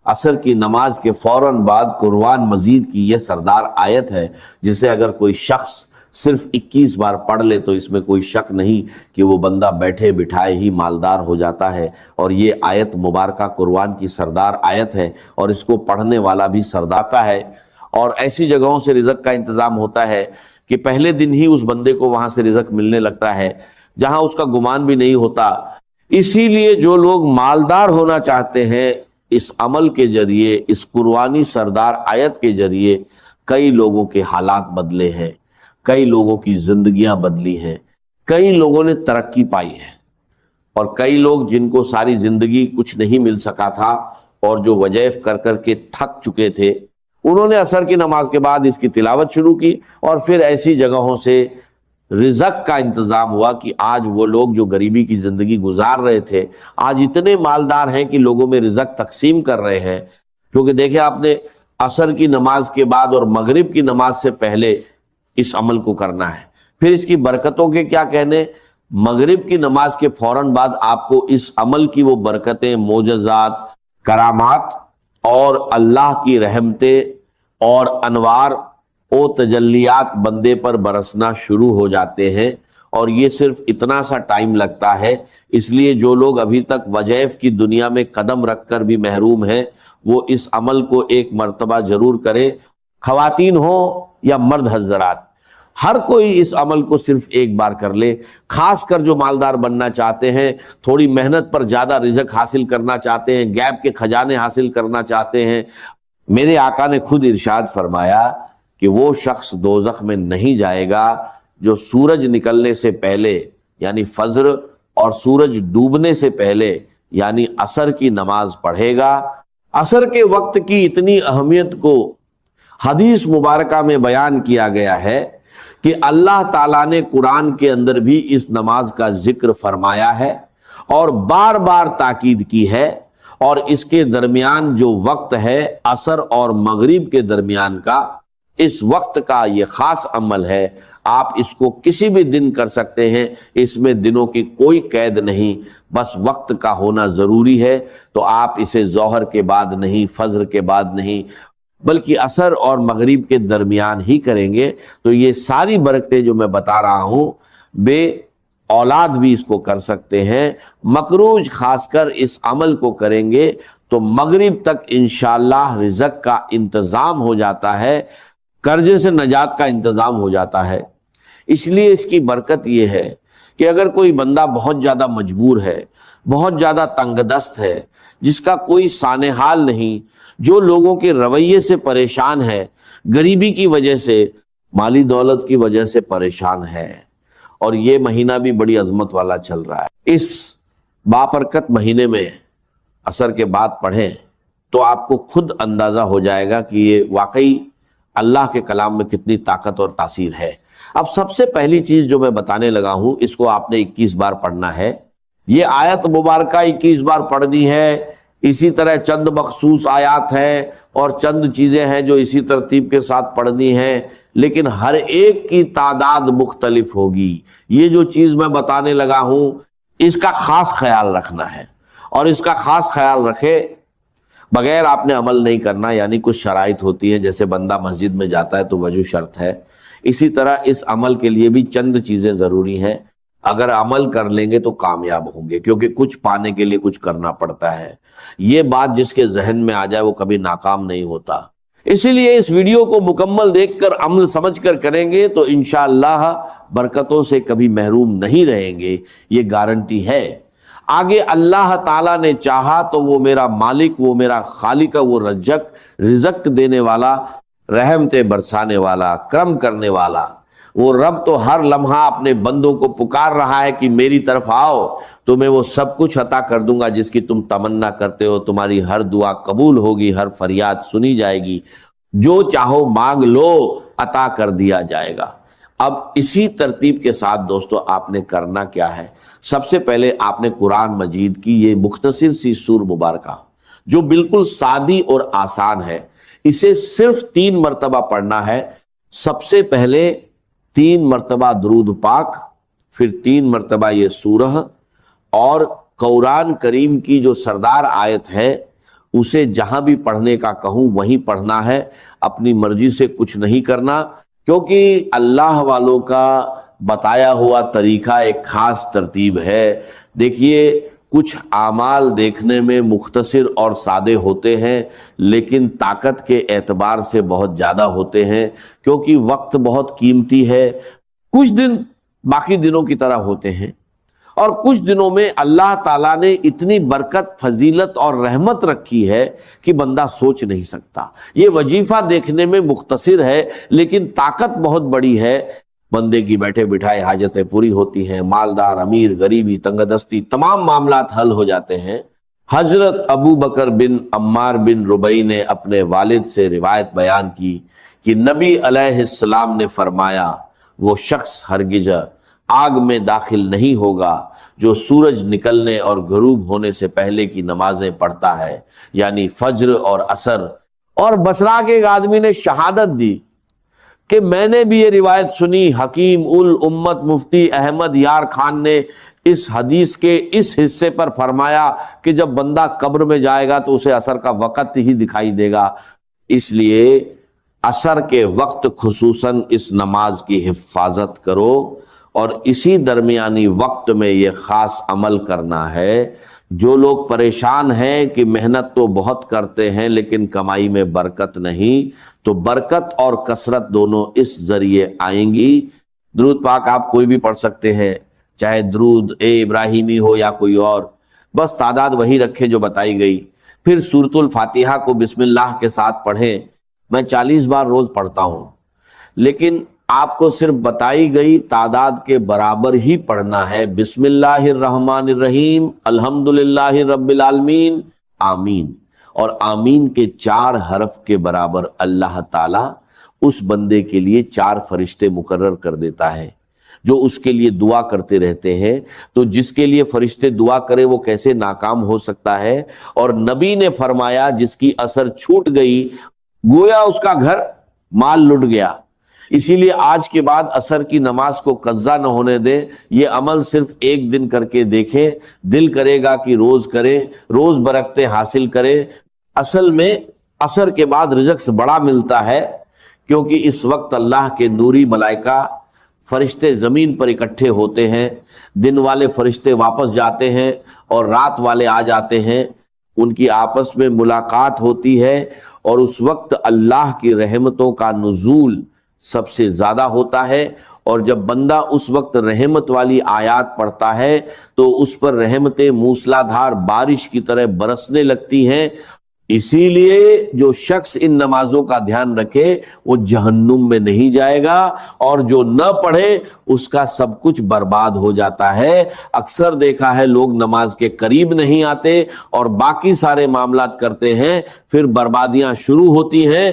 عصر کی نماز کے فوراً بعد قرآن مجید کی یہ سردار آیت ہے جسے اگر کوئی شخص صرف 21 بار پڑھ لے تو اس میں کوئی شک نہیں کہ وہ بندہ بیٹھے بٹھائے ہی مالدار ہو جاتا ہے۔ اور یہ آیت مبارکہ قرآن کی سردار آیت ہے اور اس کو پڑھنے والا بھی سردار کا ہے۔ اور ایسی جگہوں سے رزق کا انتظام ہوتا ہے کہ پہلے دن ہی اس بندے کو وہاں سے رزق ملنے لگتا ہے جہاں اس کا گمان بھی نہیں ہوتا۔ اسی لیے جو لوگ مالدار ہونا چاہتے ہیں، اس عمل کے ذریعے، اس قرآنی سردار آیت کے ذریعے کئی لوگوں کے حالات بدلے ہیں، کئی لوگوں کی زندگیاں بدلی ہیں، کئی لوگوں نے ترقی پائی ہے، اور کئی لوگ جن کو ساری زندگی کچھ نہیں مل سکا تھا اور جو وظائف کر کر کے تھک چکے تھے، انہوں نے عصر کی نماز کے بعد اس کی تلاوت شروع کی اور پھر ایسی جگہوں سے رزق کا انتظام ہوا کہ آج وہ لوگ جو غریبی کی زندگی گزار رہے تھے آج اتنے مالدار ہیں کہ لوگوں میں رزق تقسیم کر رہے ہیں۔ کیونکہ دیکھیں آپ نے عصر کی نماز کے بعد اور مغرب کی نماز سے پہلے اس عمل کو کرنا ہے۔ پھر اس کی برکتوں کے کیا کہنے، مغرب کی نماز کے فوراً بعد آپ کو اس عمل کی وہ برکتیں، معجزات، کرامات اور اللہ کی رحمتیں اور انوار و تجلیات بندے پر برسنا شروع ہو جاتے ہیں۔ اور یہ صرف اتنا سا ٹائم لگتا ہے، اس لیے جو لوگ ابھی تک وظائف کی دنیا میں قدم رکھ کر بھی محروم ہیں وہ اس عمل کو ایک مرتبہ ضرور کریں، خواتین ہوں یا مرد حضرات، ہر کوئی اس عمل کو صرف ایک بار کر لے۔ خاص کر جو مالدار بننا چاہتے ہیں، تھوڑی محنت پر زیادہ رزق حاصل کرنا چاہتے ہیں، غیب کے خزانے حاصل کرنا چاہتے ہیں، میرے آقا نے خود ارشاد فرمایا کہ وہ شخص دوزخ میں نہیں جائے گا جو سورج نکلنے سے پہلے یعنی فجر اور سورج ڈوبنے سے پہلے یعنی عصر کی نماز پڑھے گا۔ عصر کے وقت کی اتنی اہمیت کو حدیث مبارکہ میں بیان کیا گیا ہے کہ اللہ تعالیٰ نے قرآن کے اندر بھی اس نماز کا ذکر فرمایا ہے اور بار بار تاکید کی ہے، اور اس کے درمیان جو وقت ہے عصر اور مغرب کے درمیان کا، اس وقت کا یہ خاص عمل ہے۔ آپ اس کو کسی بھی دن کر سکتے ہیں، اس میں دنوں کی کوئی قید نہیں، بس وقت کا ہونا ضروری ہے۔ تو آپ اسے ظہر کے بعد نہیں، فجر کے بعد نہیں، بلکہ عصر اور مغرب کے درمیان ہی کریں گے تو یہ ساری برکتیں جو میں بتا رہا ہوں، بے اولاد بھی اس کو کر سکتے ہیں۔ مقروض خاص کر اس عمل کو کریں گے تو مغرب تک انشاءاللہ رزق کا انتظام ہو جاتا ہے، قرضے سے نجات کا انتظام ہو جاتا ہے۔ اس لیے اس کی برکت یہ ہے کہ اگر کوئی بندہ بہت زیادہ مجبور ہے، بہت زیادہ تنگ دست ہے، جس کا کوئی سانح حال نہیں، جو لوگوں کے رویے سے پریشان ہے، غریبی کی وجہ سے، مالی دولت کی وجہ سے پریشان ہے، اور یہ مہینہ بھی بڑی عظمت والا چل رہا ہے، اس بابرکت مہینے میں عصر کے بعد پڑھیں تو آپ کو خود اندازہ ہو جائے گا کہ یہ واقعی اللہ کے کلام میں کتنی طاقت اور تاثیر ہے۔ اب سب سے پہلی چیز جو میں بتانے لگا ہوں، اس کو آپ نے 21 بار پڑھنا ہے۔ یہ آیت مبارکہ 21 بار پڑھنی ہے۔ اسی طرح چند مخصوص آیات ہیں اور چند چیزیں ہیں جو اسی ترتیب کے ساتھ پڑھنی ہیں، لیکن ہر ایک کی تعداد مختلف ہوگی۔ یہ جو چیز میں بتانے لگا ہوں اس کا خاص خیال رکھنا ہے، اور اس کا خاص خیال رکھے بغیر آپ نے عمل نہیں کرنا۔ یعنی کچھ شرائط ہوتی ہیں، جیسے بندہ مسجد میں جاتا ہے تو وضو شرط ہے، اسی طرح اس عمل کے لیے بھی چند چیزیں ضروری ہیں۔ اگر عمل کر لیں گے تو کامیاب ہوں گے، کیونکہ کچھ پانے کے لیے کچھ کرنا پڑتا ہے۔ یہ بات جس کے ذہن میں آ جائے وہ کبھی ناکام نہیں ہوتا۔ اسی لیے اس ویڈیو کو مکمل دیکھ کر عمل سمجھ کر کریں گے تو انشاءاللہ برکتوں سے کبھی محروم نہیں رہیں گے، یہ گارنٹی ہے۔ آگے اللہ تعالیٰ نے چاہا تو وہ میرا مالک، وہ میرا خالق، وہ رزق دینے والا، رحمتیں برسانے والا، کرم کرنے والا، وہ رب تو ہر لمحہ اپنے بندوں کو پکار رہا ہے کہ میری طرف آؤ تو میں وہ سب کچھ عطا کر دوں گا جس کی تم تمنا کرتے ہو۔ تمہاری ہر دعا قبول ہوگی، ہر فریاد سنی جائے گی، جو چاہو مانگ لو عطا کر دیا جائے گا۔ اب اسی ترتیب کے ساتھ دوستو آپ نے کرنا کیا ہے؟ سب سے پہلے آپ نے قرآن مجید کی یہ مختصر سی سور مبارکہ جو بالکل سادی اور آسان ہے، اسے صرف 3 مرتبہ پڑھنا ہے۔ سب سے پہلے 3 مرتبہ درود پاک، پھر 3 مرتبہ یہ سورہ، اور قرآن کریم کی جو سردار آیت ہے اسے جہاں بھی پڑھنے کا کہوں وہیں پڑھنا ہے، اپنی مرضی سے کچھ نہیں کرنا، کیونکہ اللہ والوں کا بتایا ہوا طریقہ ایک خاص ترتیب ہے۔ دیکھیے کچھ اعمال دیکھنے میں مختصر اور سادے ہوتے ہیں لیکن طاقت کے اعتبار سے بہت زیادہ ہوتے ہیں، کیونکہ وقت بہت قیمتی ہے۔ کچھ دن باقی دنوں کی طرح ہوتے ہیں اور کچھ دنوں میں اللہ تعالیٰ نے اتنی برکت، فضیلت اور رحمت رکھی ہے کہ بندہ سوچ نہیں سکتا۔ یہ وظیفہ دیکھنے میں مختصر ہے لیکن طاقت بہت بڑی ہے۔ بندے کی بیٹھے بٹھائے حاجتیں پوری ہوتی ہیں، مالدار، امیر، غریبی، تنگ دستی، تمام معاملات حل ہو جاتے ہیں۔ حضرت ابو بکر بن عمار بن ربیع نے اپنے والد سے روایت بیان کی کہ نبی علیہ السلام نے فرمایا، وہ شخص ہرگز آگ میں داخل نہیں ہوگا جو سورج نکلنے اور غروب ہونے سے پہلے کی نمازیں پڑھتا ہے، یعنی فجر اور عصر۔ اور بصرہ کے ایک آدمی نے شہادت دی کہ میں نے بھی یہ روایت سنی، حکیم الامت مفتی احمد یار خان نے اس حدیث کے اس حصے پر فرمایا کہ جب بندہ قبر میں جائے گا تو اسے عصر کا وقت ہی دکھائی دے گا، اس لیے عصر کے وقت خصوصاً اس نماز کی حفاظت کرو، اور اسی درمیانی وقت میں یہ خاص عمل کرنا ہے۔ جو لوگ پریشان ہیں کہ محنت تو بہت کرتے ہیں لیکن کمائی میں برکت نہیں، تو برکت اور کثرت دونوں اس ذریعے آئیں گی۔ درود پاک آپ کوئی بھی پڑھ سکتے ہیں، چاہے درود ابراہیمی ہو یا کوئی اور، بس تعداد وہی رکھیں جو بتائی گئی۔ پھر سورۃ الفاتحہ کو بسم اللہ کے ساتھ پڑھیں۔ میں 40 بار روز پڑھتا ہوں لیکن آپ کو صرف بتائی گئی تعداد کے برابر ہی پڑھنا ہے۔ بسم اللہ الرحمن الرحیم، الحمدللہ رب العالمین، آمین۔ اور آمین کے 4 حرف کے برابر اللہ تعالیٰ اس بندے کے لیے 4 فرشتے مقرر کر دیتا ہے جو اس کے لیے دعا کرتے رہتے ہیں۔ تو جس کے لیے فرشتے دعا کرے وہ کیسے ناکام ہو سکتا ہے؟ اور نبی نے فرمایا جس کی اثر چھوٹ گئی گویا اس کا گھر مال لٹ گیا۔ اسی لیے آج کے بعد عصر کی نماز کو قضا نہ ہونے دیں، یہ عمل صرف ایک دن کر کے دیکھیں، دل کرے گا کہ روز کریں، روز برکتیں حاصل کریں۔ اصل میں عصر کے بعد رزق بڑا ملتا ہے، کیونکہ اس وقت اللہ کے نوری ملائکہ فرشتے زمین پر اکٹھے ہوتے ہیں، دن والے فرشتے واپس جاتے ہیں اور رات والے آ جاتے ہیں، ان کی آپس میں ملاقات ہوتی ہے، اور اس وقت اللہ کی رحمتوں کا نزول سب سے زیادہ ہوتا ہے۔ اور جب بندہ اس وقت رحمت والی آیات پڑھتا ہے تو اس پر رحمتیں موسلا دھار بارش کی طرح برسنے لگتی ہیں۔ اسی لیے جو شخص ان نمازوں کا دھیان رکھے وہ جہنم میں نہیں جائے گا، اور جو نہ پڑھے اس کا سب کچھ برباد ہو جاتا ہے۔ اکثر دیکھا ہے لوگ نماز کے قریب نہیں آتے اور باقی سارے معاملات کرتے ہیں، پھر بربادیاں شروع ہوتی ہیں۔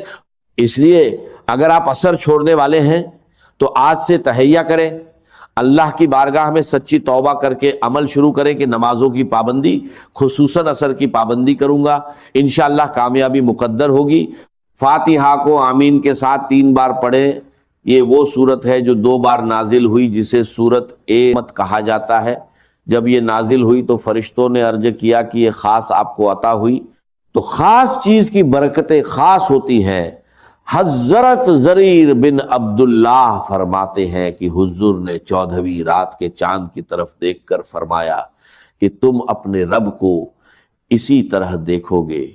اس لیے اگر آپ عصر چھوڑنے والے ہیں تو آج سے تہیہ کریں، اللہ کی بارگاہ میں سچی توبہ کر کے عمل شروع کریں کہ نمازوں کی پابندی، خصوصاً عصر کی پابندی کروں گا، انشاءاللہ کامیابی مقدر ہوگی۔ فاتحہ کو آمین کے ساتھ 3 بار پڑھیں۔ یہ وہ سورت ہے جو 2 بار نازل ہوئی جسے سورت مت کہا جاتا ہے۔ جب یہ نازل ہوئی تو فرشتوں نے عرض کیا کہ یہ خاص آپ کو عطا ہوئی، تو خاص چیز کی برکتیں خاص ہوتی ہیں۔ حضرت زریر بن عبداللہ فرماتے ہیں کہ حضور نے 14ویں رات کے چاند کی طرف دیکھ کر فرمایا کہ تم اپنے رب کو اسی طرح دیکھو گے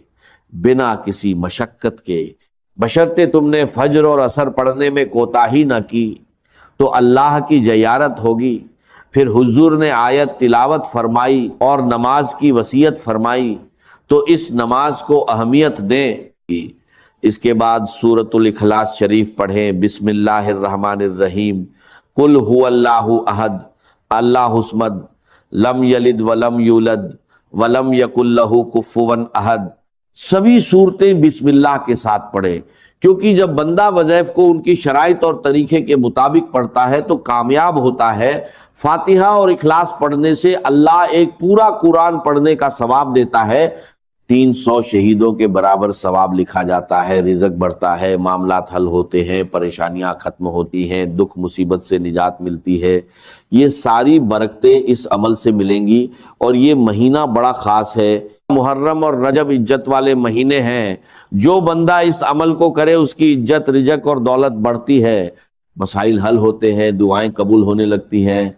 بنا کسی مشقت کے، بشرطے تم نے فجر اور عصر پڑھنے میں کوتاہی نہ کی تو اللہ کی زیارت ہوگی۔ پھر حضور نے آیت تلاوت فرمائی اور نماز کی وصیت فرمائی، تو اس نماز کو اہمیت دیں۔ اس کے بعد سورۃ الاخلاص شریف پڑھیں۔ بسم اللہ الرحمن الرحیم، قل هو اللہ احد اللہ الصمد لم یلد ولم یولد ولم یکن لہ کفوا احد۔ سبھی صورتیں بسم اللہ کے ساتھ پڑھیں، کیونکہ جب بندہ وظائف کو ان کی شرائط اور طریقے کے مطابق پڑھتا ہے تو کامیاب ہوتا ہے۔ فاتحہ اور اخلاص پڑھنے سے اللہ ایک پورا قرآن پڑھنے کا ثواب دیتا ہے۔ 300 شہیدوں کے برابر ثواب لکھا جاتا ہے، رزق بڑھتا ہے، معاملات حل ہوتے ہیں، پریشانیاں ختم ہوتی ہیں، دکھ مصیبت سے نجات ملتی ہے۔ یہ ساری برکتیں اس عمل سے ملیں گی، اور یہ مہینہ بڑا خاص ہے۔ محرم اور رجب عزت والے مہینے ہیں، جو بندہ اس عمل کو کرے اس کی عزت رزق اور دولت بڑھتی ہے، مسائل حل ہوتے ہیں، دعائیں قبول ہونے لگتی ہیں،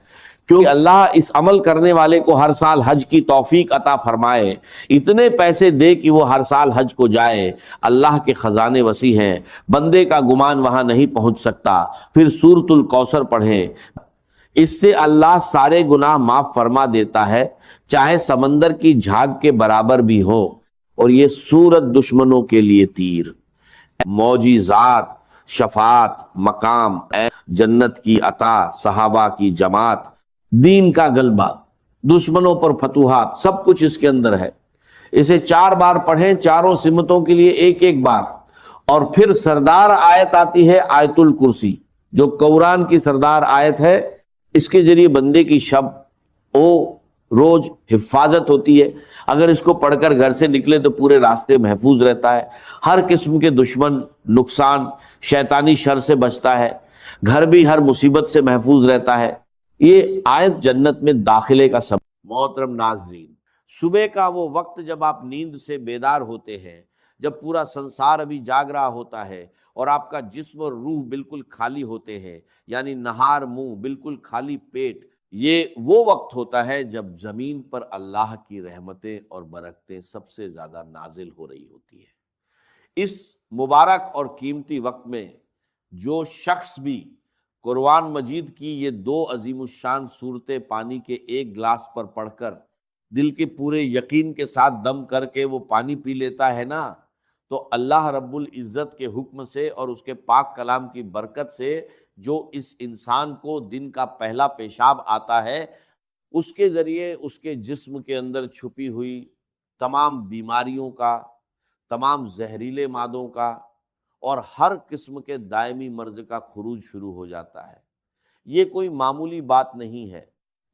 کیونکہ اللہ اس عمل کرنے والے کو ہر سال حج کی توفیق عطا فرمائے، اتنے پیسے دے کہ وہ ہر سال حج کو جائے۔ اللہ کے خزانے وسیع ہیں، بندے کا گمان وہاں نہیں پہنچ سکتا۔ پھر سورۃ الکوثر پڑھیں، اس سے اللہ سارے گناہ معاف فرما دیتا ہے، چاہے سمندر کی جھاگ کے برابر بھی ہو۔ اور یہ سورت دشمنوں کے لیے تیر، معجزات، شفاعت، مقام، جنت کی عطا، صحابہ کی جماعت، دین کا غلبہ، دشمنوں پر فتوحات، سب کچھ اس کے اندر ہے۔ اسے 4 بار پڑھیں، چاروں سمتوں کے لیے ایک ایک بار۔ اور پھر سردار آیت آتی ہے آیت الکرسی، جو قرآن کی سردار آیت ہے، اس کے ذریعے بندے کی شب او روز حفاظت ہوتی ہے۔ اگر اس کو پڑھ کر گھر سے نکلے تو پورے راستے محفوظ رہتا ہے، ہر قسم کے دشمن، نقصان، شیطانی شر سے بچتا ہے، گھر بھی ہر مصیبت سے محفوظ رہتا ہے۔ یہ آیت جنت میں داخلے کا سبب۔ محترم ناظرین، صبح کا وہ وقت جب آپ نیند سے بیدار ہوتے ہیں، جب پورا سنسار ابھی جاگ رہا ہوتا ہے اور آپ کا جسم اور روح بالکل خالی ہوتے ہیں، یعنی نہار منہ، بالکل خالی پیٹ، یہ وہ وقت ہوتا ہے جب زمین پر اللہ کی رحمتیں اور برکتیں سب سے زیادہ نازل ہو رہی ہوتی ہیں۔ اس مبارک اور قیمتی وقت میں جو شخص بھی قرآن مجید کی یہ 2 عظیم الشان صورتیں پانی کے ایک گلاس پر پڑھ کر دل کے پورے یقین کے ساتھ دم کر کے وہ پانی پی لیتا ہے نا، تو اللہ رب العزت کے حکم سے اور اس کے پاک کلام کی برکت سے جو اس انسان کو دن کا پہلا پیشاب آتا ہے، اس کے ذریعے اس کے جسم کے اندر چھپی ہوئی تمام بیماریوں کا، تمام زہریلے مادوں کا اور ہر قسم کے دائمی مرض کا خروج شروع ہو جاتا ہے۔ یہ کوئی معمولی بات نہیں ہے،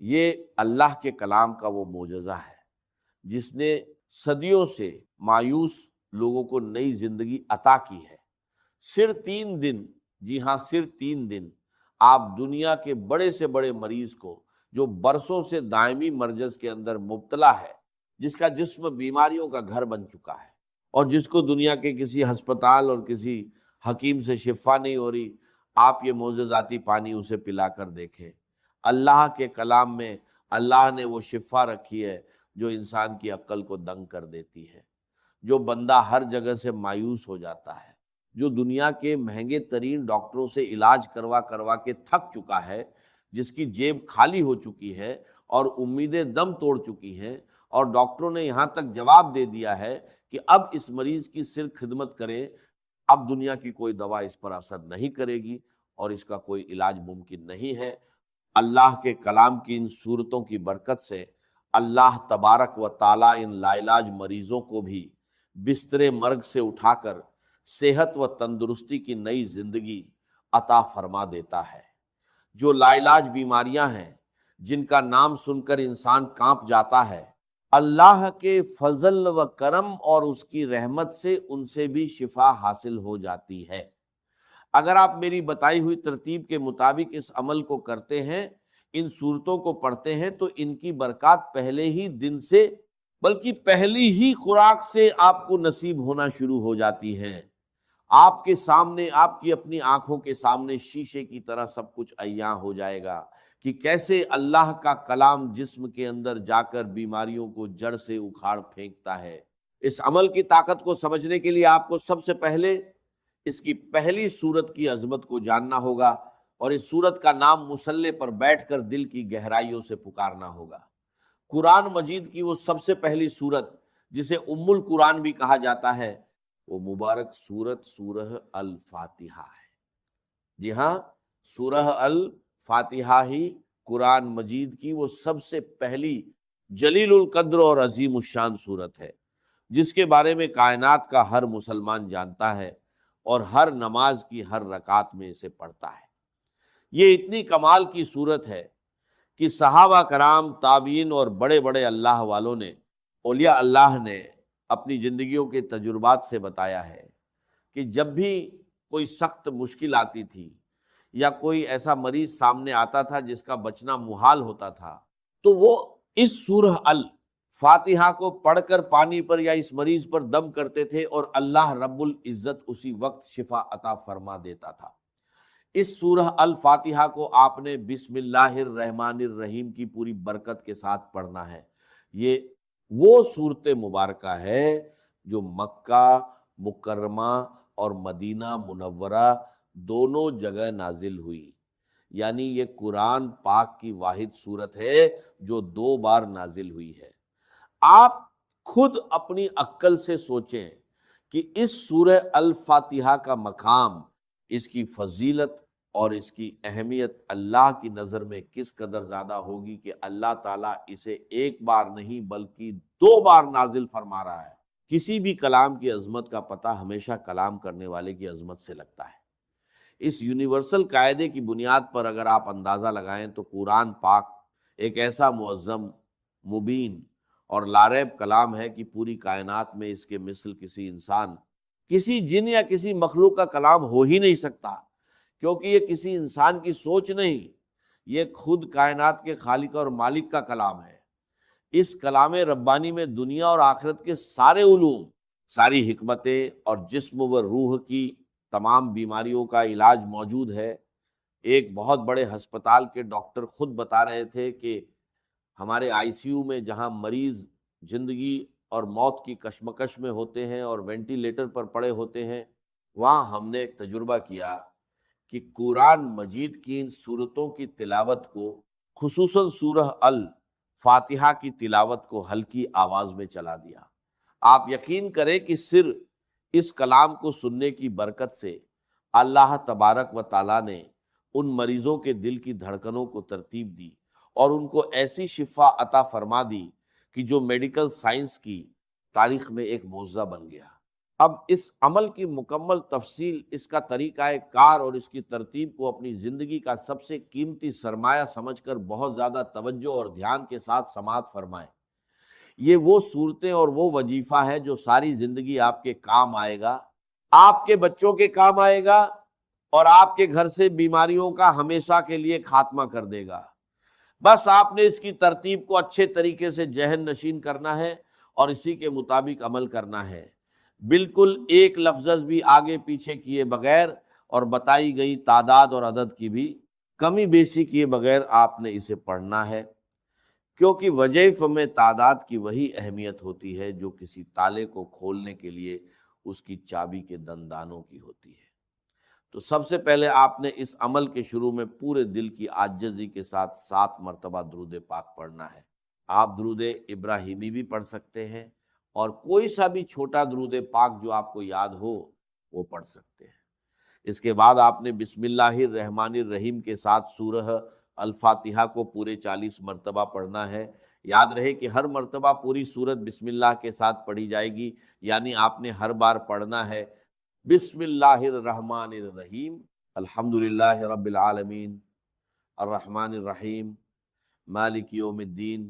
یہ اللہ کے کلام کا وہ معجزہ ہے جس نے صدیوں سے مایوس لوگوں کو نئی زندگی عطا کی ہے۔ صرف 3 دن، جی ہاں صرف 3 دن، آپ دنیا کے بڑے سے بڑے مریض کو جو برسوں سے دائمی مرض کے اندر مبتلا ہے، جس کا جسم بیماریوں کا گھر بن چکا ہے اور جس کو دنیا کے کسی ہسپتال اور کسی حکیم سے شفا نہیں ہو رہی، آپ یہ معجزاتی پانی اسے پلا کر دیکھیں۔ اللہ کے کلام میں اللہ نے وہ شفا رکھی ہے جو انسان کی عقل کو دنگ کر دیتی ہے۔ جو بندہ ہر جگہ سے مایوس ہو جاتا ہے، جو دنیا کے مہنگے ترین ڈاکٹروں سے علاج کروا کے تھک چکا ہے، جس کی جیب خالی ہو چکی ہے اور امیدیں دم توڑ چکی ہیں، اور ڈاکٹروں نے یہاں تک جواب دے دیا ہے کہ اب اس مریض کی صرف خدمت کریں، اب دنیا کی کوئی دوا اس پر اثر نہیں کرے گی اور اس کا کوئی علاج ممکن نہیں ہے، اللہ کے کلام کی ان صورتوں کی برکت سے اللہ تبارک و تعالیٰ ان لا علاج مریضوں کو بھی بستر مرگ سے اٹھا کر صحت و تندرستی کی نئی زندگی عطا فرما دیتا ہے۔ جو لا علاج بیماریاں ہیں، جن کا نام سن کر انسان کانپ جاتا ہے، اللہ کے فضل و کرم اور اس کی رحمت سے ان سے بھی شفا حاصل ہو جاتی ہے۔ اگر آپ میری بتائی ہوئی ترتیب کے مطابق اس عمل کو کرتے ہیں، ان صورتوں کو پڑھتے ہیں، تو ان کی برکات پہلے ہی دن سے، بلکہ پہلی ہی خوراک سے آپ کو نصیب ہونا شروع ہو جاتی ہیں۔ آپ کے سامنے، آپ کی اپنی آنکھوں کے سامنے شیشے کی طرح سب کچھ عیاں ہو جائے گا کہ کیسے اللہ کا کلام جسم کے اندر جا کر بیماریوں کو جڑ سے اکھاڑ پھینکتا ہے۔ اس عمل کی طاقت کو سمجھنے کے لیے آپ کو سب سے پہلے اس کی پہلی صورت کی عظمت کو جاننا ہوگا، اور اس صورت کا نام مصلے پر بیٹھ کر دل کی گہرائیوں سے پکارنا ہوگا۔ قرآن مجید کی وہ سب سے پہلی صورت جسے ام القرآن بھی کہا جاتا ہے، وہ مبارک صورت سورہ الفاتحہ ہے۔ جی ہاں، سورہ الفاتحہ ہی قرآن مجید کی وہ سب سے پہلی جلیل القدر اور عظیم الشان صورت ہے، جس کے بارے میں کائنات کا ہر مسلمان جانتا ہے اور ہر نماز کی ہر رکعت میں اسے پڑھتا ہے۔ یہ اتنی کمال کی صورت ہے کہ صحابہ کرام، تابعین اور بڑے بڑے اللہ والوں نے، اولیاء اللہ نے اپنی زندگیوں کے تجربات سے بتایا ہے کہ جب بھی کوئی سخت مشکل آتی تھی یا کوئی ایسا مریض سامنے آتا تھا جس کا بچنا محال ہوتا تھا، تو وہ اس سورہ فاتحہ کو پڑھ کر پانی پر یا اس مریض پر دم کرتے تھے اور اللہ رب العزت اسی وقت شفا عطا فرما دیتا تھا۔ اس سورہ الفاتحہ کو آپ نے بسم اللہ الرحمن الرحیم کی پوری برکت کے ساتھ پڑھنا ہے۔ یہ وہ صورت مبارکہ ہے جو مکہ مکرمہ اور مدینہ منورہ دونوں جگہ نازل ہوئی، یعنی یہ قرآن پاک کی واحد صورت ہے جو 2 بار نازل ہوئی ہے۔ آپ خود اپنی عقل سے سوچیں کہ اس سورہ الفاتحہ کا مقام، اس کی فضیلت اور اس کی اہمیت اللہ کی نظر میں کس قدر زیادہ ہوگی کہ اللہ تعالیٰ اسے 1 بار نہیں بلکہ 2 بار نازل فرما رہا ہے۔ کسی بھی کلام کی عظمت کا پتہ ہمیشہ کلام کرنے والے کی عظمت سے لگتا ہے۔ اس یونیورسل قاعدے کی بنیاد پر اگر آپ اندازہ لگائیں تو قرآن پاک ایک ایسا معظم، مبین اور لاریب کلام ہے کہ پوری کائنات میں اس کے مثل کسی انسان، کسی جن یا کسی مخلوق کا کلام ہو ہی نہیں سکتا، کیونکہ یہ کسی انسان کی سوچ نہیں، یہ خود کائنات کے خالق اور مالک کا کلام ہے۔ اس کلام ربانی میں دنیا اور آخرت کے سارے علوم، ساری حکمتیں اور جسم و روح کی تمام بیماریوں کا علاج موجود ہے۔ ایک بہت بڑے ہسپتال کے ڈاکٹر خود بتا رہے تھے کہ ہمارے آئی سی یو میں جہاں مریض زندگی اور موت کی کشمکش میں ہوتے ہیں اور وینٹیلیٹر پر پڑے ہوتے ہیں، وہاں ہم نے ایک تجربہ کیا کہ قرآن مجید کی ان صورتوں کی تلاوت کو، خصوصاً سورہ الفاتحہ کی تلاوت کو ہلکی آواز میں چلا دیا۔ آپ یقین کریں کہ صرف اس کلام کو سننے کی برکت سے اللہ تبارک و تعالیٰ نے ان مریضوں کے دل کی دھڑکنوں کو ترتیب دی اور ان کو ایسی شفا عطا فرما دی کہ جو میڈیکل سائنس کی تاریخ میں ایک معجزہ بن گیا۔ اب اس عمل کی مکمل تفصیل، اس کا طریقہ کار اور اس کی ترتیب کو اپنی زندگی کا سب سے قیمتی سرمایہ سمجھ کر بہت زیادہ توجہ اور دھیان کے ساتھ سماعت فرمائیں۔ یہ وہ صورتیں اور وہ وظیفہ ہے جو ساری زندگی آپ کے کام آئے گا، آپ کے بچوں کے کام آئے گا اور آپ کے گھر سے بیماریوں کا ہمیشہ کے لیے خاتمہ کر دے گا۔ بس آپ نے اس کی ترتیب کو اچھے طریقے سے ذہن نشین کرنا ہے اور اسی کے مطابق عمل کرنا ہے، بالکل ایک لفظ بھی آگے پیچھے کیے بغیر اور بتائی گئی تعداد اور عدد کی بھی کمی بیشی کیے بغیر آپ نے اسے پڑھنا ہے، کیونکہ وظیفے میں تعداد کی وہی اہمیت ہوتی ہے جو کسی تالے کو کھولنے کے لیے اس کی چابی کے دندانوں کی ہوتی ہے۔ تو سب سے پہلے آپ نے اس عمل کے شروع میں پورے دل کی عاجزی کے ساتھ 7 مرتبہ درود پاک پڑھنا ہے۔ آپ درود ابراہیمی بھی پڑھ سکتے ہیں اور کوئی سا بھی چھوٹا درود پاک جو آپ کو یاد ہو وہ پڑھ سکتے ہیں۔ اس کے بعد آپ نے بسم اللہ الرحمن الرحیم کے ساتھ سورہ الفاتحہ کو پورے 40 مرتبہ پڑھنا ہے۔ یاد رہے کہ ہر مرتبہ پوری سورت بسم اللہ کے ساتھ پڑھی جائے گی، یعنی آپ نے ہر بار پڑھنا ہے بسم اللہ الرحمن الرحیم، الحمدللہ رب العالمین، الرحمن الرحیم، مالک یوم الدین،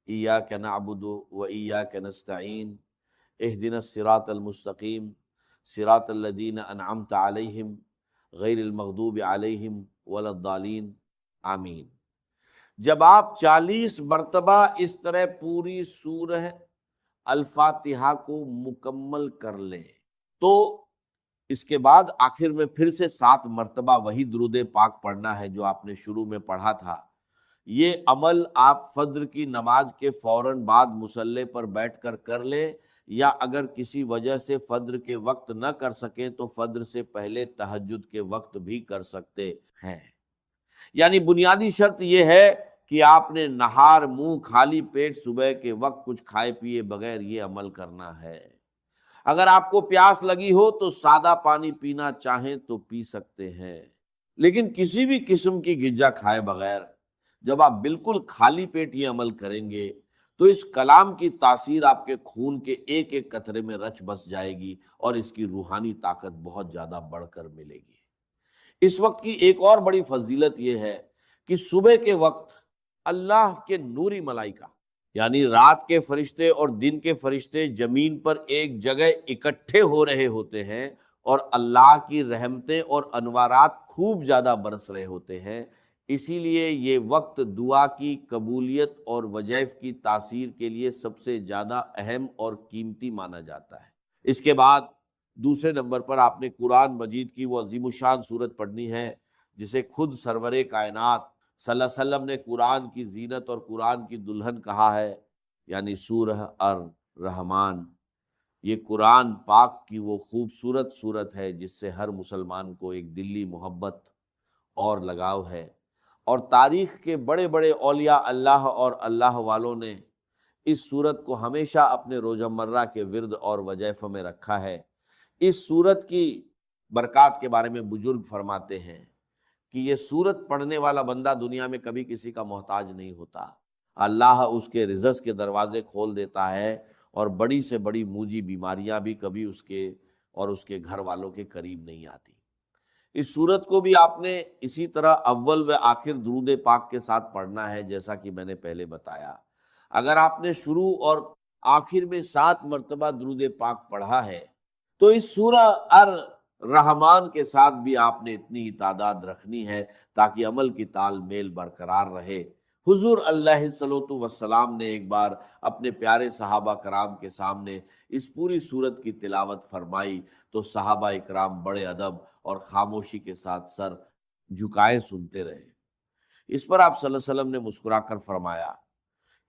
ایاک نعبد و ایاک نستعین، اہدنا الصراط المستقیم، صراط الذین انعمت علیہم غیر المغضوب علیہم ولا الضالین، آمین۔ جب آپ 40 مرتبہ اس طرح پوری سورہ الفاتحہ کو مکمل کر لیں تو اس کے بعد آخر میں پھر سے 7 مرتبہ وہی درود پاک پڑھنا ہے جو آپ نے شروع میں پڑھا تھا۔ یہ عمل آپ فجر کی نماز کے فوراً بعد مصلی پر بیٹھ کر لیں، یا اگر کسی وجہ سے فجر کے وقت نہ کر سکیں تو فجر سے پہلے تہجد کے وقت بھی کر سکتے ہیں۔ یعنی بنیادی شرط یہ ہے کہ آپ نے نہار منہ خالی پیٹ صبح کے وقت کچھ کھائے پیے بغیر یہ عمل کرنا ہے۔ اگر آپ کو پیاس لگی ہو تو سادہ پانی پینا چاہیں تو پی سکتے ہیں، لیکن کسی بھی قسم کی غذا کھائے بغیر جب آپ بالکل خالی پیٹ یہ عمل کریں گے تو اس کلام کی تاثیر آپ کے خون کے ایک ایک قطرے میں رچ بس جائے گی اور اس کی روحانی طاقت بہت زیادہ بڑھ کر ملے گی۔ اس وقت کی ایک اور بڑی فضیلت یہ ہے کہ صبح کے وقت اللہ کے نوری ملائکہ، یعنی رات کے فرشتے اور دن کے فرشتے زمین پر ایک جگہ اکٹھے ہو رہے ہوتے ہیں اور اللہ کی رحمتیں اور انوارات خوب زیادہ برس رہے ہوتے ہیں۔ اسی لیے یہ وقت دعا کی قبولیت اور وظائف کی تاثیر کے لیے سب سے زیادہ اہم اور قیمتی مانا جاتا ہے۔ اس کے بعد دوسرے نمبر پر آپ نے قرآن مجید کی وہ عظیم الشان صورت پڑھنی ہے جسے خود سرور کائنات صلی اللہ علیہ وسلم نے قرآن کی زینت اور قرآن کی دلہن کہا ہے، یعنی سورہ الرحمن۔ یہ قرآن پاک کی وہ خوبصورت صورت ہے جس سے ہر مسلمان کو ایک دلی محبت اور لگاؤ ہے، اور تاریخ کے بڑے بڑے اولیاء اللہ اور اللہ والوں نے اس صورت کو ہمیشہ اپنے روزمرہ کے ورد اور وظائف میں رکھا ہے۔ اس صورت کی برکات کے بارے میں بزرگ فرماتے ہیں کہ یہ صورت پڑھنے والا بندہ دنیا میں کبھی کسی کا محتاج نہیں ہوتا، اللہ اس کے رزق کے دروازے کھول دیتا ہے، اور بڑی سے بڑی موجی بیماریاں بھی کبھی اس کے اور اس کے گھر والوں کے قریب نہیں آتی۔ اس صورت کو بھی آپ نے اسی طرح اول و آخر درود پاک کے ساتھ پڑھنا ہے، جیسا کہ میں نے پہلے بتایا۔ اگر آپ نے شروع اور آخر میں 7 مرتبہ درود پاک پڑھا ہے تو اس سورہ الرحمن کے ساتھ بھی آپ نے اتنی ہی تعداد رکھنی ہے تاکہ عمل کی تال میل برقرار رہے۔ حضور علیہ الصلوۃ والسلام نے ایک بار اپنے پیارے صحابہ کرام کے سامنے اس پوری سورت کی تلاوت فرمائی تو صحابہ اکرام بڑے ادب اور خاموشی کے ساتھ سر جھکائے سنتے رہے۔ اس پر آپ صلی اللہ علیہ وسلم نے مسکرا کر فرمایا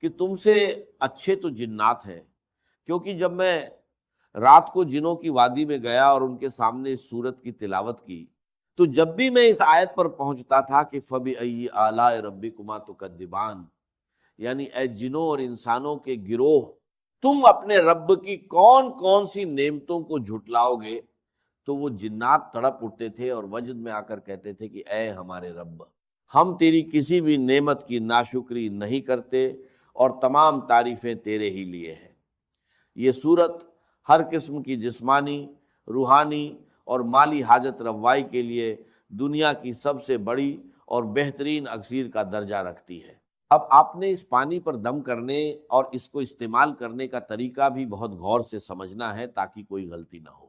کہ تم سے اچھے تو جنات ہیں، کیونکہ جب میں رات کو جنوں کی وادی میں گیا اور ان کے سامنے اس سورت کی تلاوت کی تو جب بھی میں اس آیت پر پہنچتا تھا کہ فَبِأَيِّ آلَاءِ رَبِّكُمَا تُكَذِّبَانِ، یعنی اے جنوں اور انسانوں کے گروہ، تم اپنے رب کی کون کون سی نعمتوں کو جھٹلاؤ گے، تو وہ جنات تڑپ اٹھتے تھے اور وجد میں آ کر کہتے تھے کہ اے ہمارے رب، ہم تیری کسی بھی نعمت کی ناشکری نہیں کرتے اور تمام تعریفیں تیرے ہی لیے ہیں۔ یہ صورت ہر قسم کی جسمانی، روحانی اور مالی حاجت روائی کے لیے دنیا کی سب سے بڑی اور بہترین اکسیر کا درجہ رکھتی ہے۔ اب آپ نے اس پانی پر دم کرنے اور اس کو استعمال کرنے کا طریقہ بھی بہت غور سے سمجھنا ہے تاکہ کوئی غلطی نہ ہو۔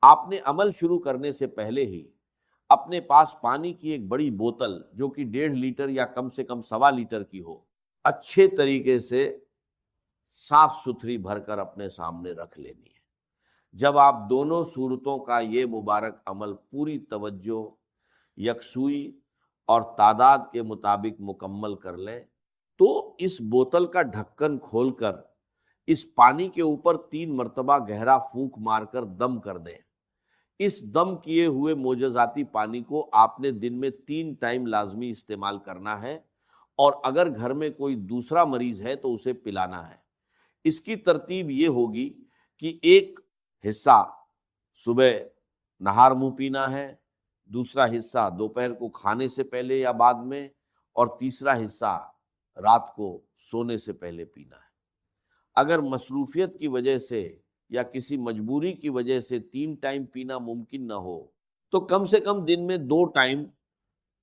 آپ نے عمل شروع کرنے سے پہلے ہی اپنے پاس پانی کی ایک بڑی بوتل جو کہ 1.5 لیٹر یا کم سے کم 1.25 لیٹر کی ہو، اچھے طریقے سے صاف ستھری بھر کر اپنے سامنے رکھ لینی ہے۔ جب آپ دونوں صورتوں کا یہ مبارک عمل پوری توجہ، یکسوئی اور تعداد کے مطابق مکمل کر لیں تو اس بوتل کا ڈھکن کھول کر اس پانی کے اوپر 3 مرتبہ گہرا پھونک مار کر دم کر دیں۔ اس دم کیے ہوئے معجزاتی پانی کو آپ نے دن میں 3 ٹائم لازمی استعمال کرنا ہے، اور اگر گھر میں کوئی دوسرا مریض ہے تو اسے پلانا ہے۔ اس کی ترتیب یہ ہوگی کہ ایک حصہ صبح نہار منہ پینا ہے، دوسرا حصہ دوپہر کو کھانے سے پہلے یا بعد میں، اور تیسرا حصہ رات کو سونے سے پہلے پینا ہے۔ اگر مصروفیت کی وجہ سے یا کسی مجبوری کی وجہ سے 3 ٹائم پینا ممکن نہ ہو تو کم سے کم دن میں 2 ٹائم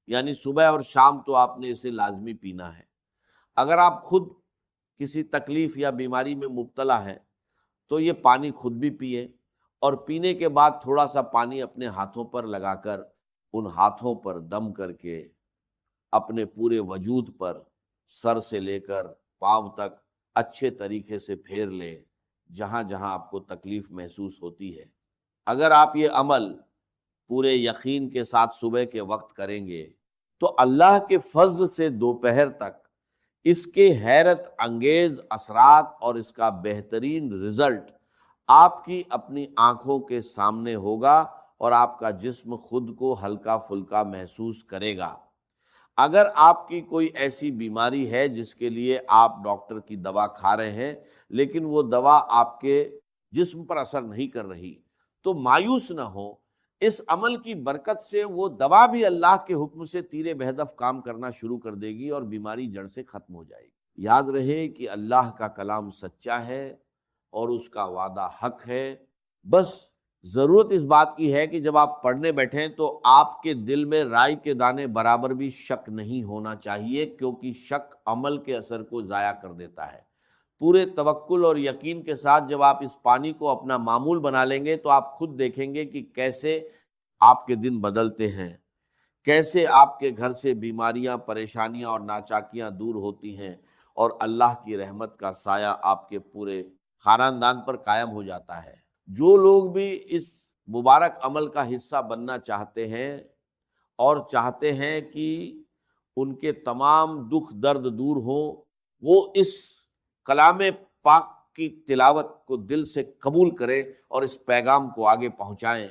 یعنی صبح اور شام تو آپ نے اسے لازمی پینا ہے۔ اگر آپ خود کسی تکلیف یا بیماری میں مبتلا ہے تو یہ پانی خود بھی پیے، اور پینے کے بعد تھوڑا سا پانی اپنے ہاتھوں پر لگا کر ان ہاتھوں پر دم کر کے اپنے پورے وجود پر سر سے لے کر پاؤں تک اچھے طریقے سے پھیر لیں جہاں جہاں آپ کو تکلیف محسوس ہوتی ہے۔ اگر آپ یہ عمل پورے یقین کے ساتھ صبح کے وقت کریں گے تو اللہ کے فضل سے دوپہر تک اس کے حیرت انگیز اثرات اور اس کا بہترین رزلٹ آپ کی اپنی آنکھوں کے سامنے ہوگا، اور آپ کا جسم خود کو ہلکا پھلکا محسوس کرے گا۔ اگر آپ کی کوئی ایسی بیماری ہے جس کے لیے آپ ڈاکٹر کی دوا کھا رہے ہیں لیکن وہ دوا آپ کے جسم پر اثر نہیں کر رہی تو مایوس نہ ہو، اس عمل کی برکت سے وہ دوا بھی اللہ کے حکم سے تیر بہدف کام کرنا شروع کر دے گی اور بیماری جڑ سے ختم ہو جائے گی۔ یاد رہے کہ اللہ کا کلام سچا ہے اور اس کا وعدہ حق ہے، بس ضرورت اس بات کی ہے کہ جب آپ پڑھنے بیٹھیں تو آپ کے دل میں رائی کے دانے برابر بھی شک نہیں ہونا چاہیے، کیونکہ شک عمل کے اثر کو ضائع کر دیتا ہے۔ پورے توکل اور یقین کے ساتھ جب آپ اس پانی کو اپنا معمول بنا لیں گے تو آپ خود دیکھیں گے کہ کیسے آپ کے دن بدلتے ہیں، کیسے آپ کے گھر سے بیماریاں، پریشانیاں اور ناچاکیاں دور ہوتی ہیں، اور اللہ کی رحمت کا سایہ آپ کے پورے خاندان پر قائم ہو جاتا ہے۔ جو لوگ بھی اس مبارک عمل کا حصہ بننا چاہتے ہیں اور چاہتے ہیں کہ ان کے تمام دکھ درد دور ہوں، وہ اس کلام پاک کی تلاوت کو دل سے قبول کریں اور اس پیغام کو آگے پہنچائیں۔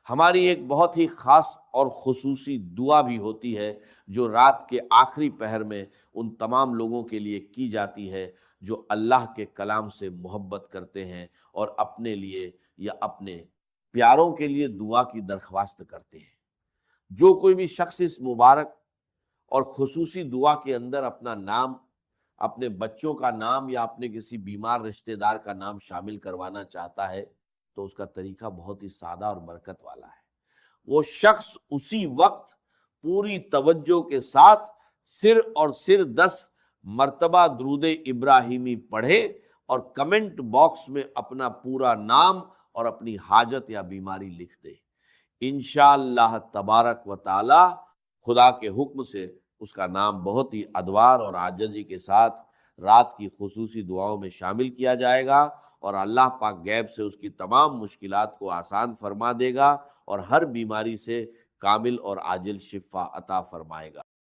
ہماری ایک بہت ہی خاص اور خصوصی دعا بھی ہوتی ہے جو رات کے آخری پہر میں ان تمام لوگوں کے لیے کی جاتی ہے جو اللہ کے کلام سے محبت کرتے ہیں اور اپنے لیے یا اپنے پیاروں کے لیے دعا کی درخواست کرتے ہیں۔ جو کوئی بھی شخص اس مبارک اور خصوصی دعا کے اندر اپنا نام، اپنے بچوں کا نام یا اپنے کسی بیمار رشتہ دار کا نام شامل کروانا چاہتا ہے تو اس کا طریقہ بہت ہی سادہ اور برکت والا ہے۔ وہ شخص اسی وقت پوری توجہ کے ساتھ صرف 10 مرتبہ درود ابراہیمی پڑھے اور کمنٹ باکس میں اپنا پورا نام اور اپنی حاجت یا بیماری لکھ دے۔ انشاءاللہ تبارک و تعالی خدا کے حکم سے اس کا نام بہت ہی ادوار اور عاجزی کے ساتھ رات کی خصوصی دعاؤں میں شامل کیا جائے گا، اور اللہ پاک غیب سے اس کی تمام مشکلات کو آسان فرما دے گا اور ہر بیماری سے کامل اور عاجل شفا عطا فرمائے گا۔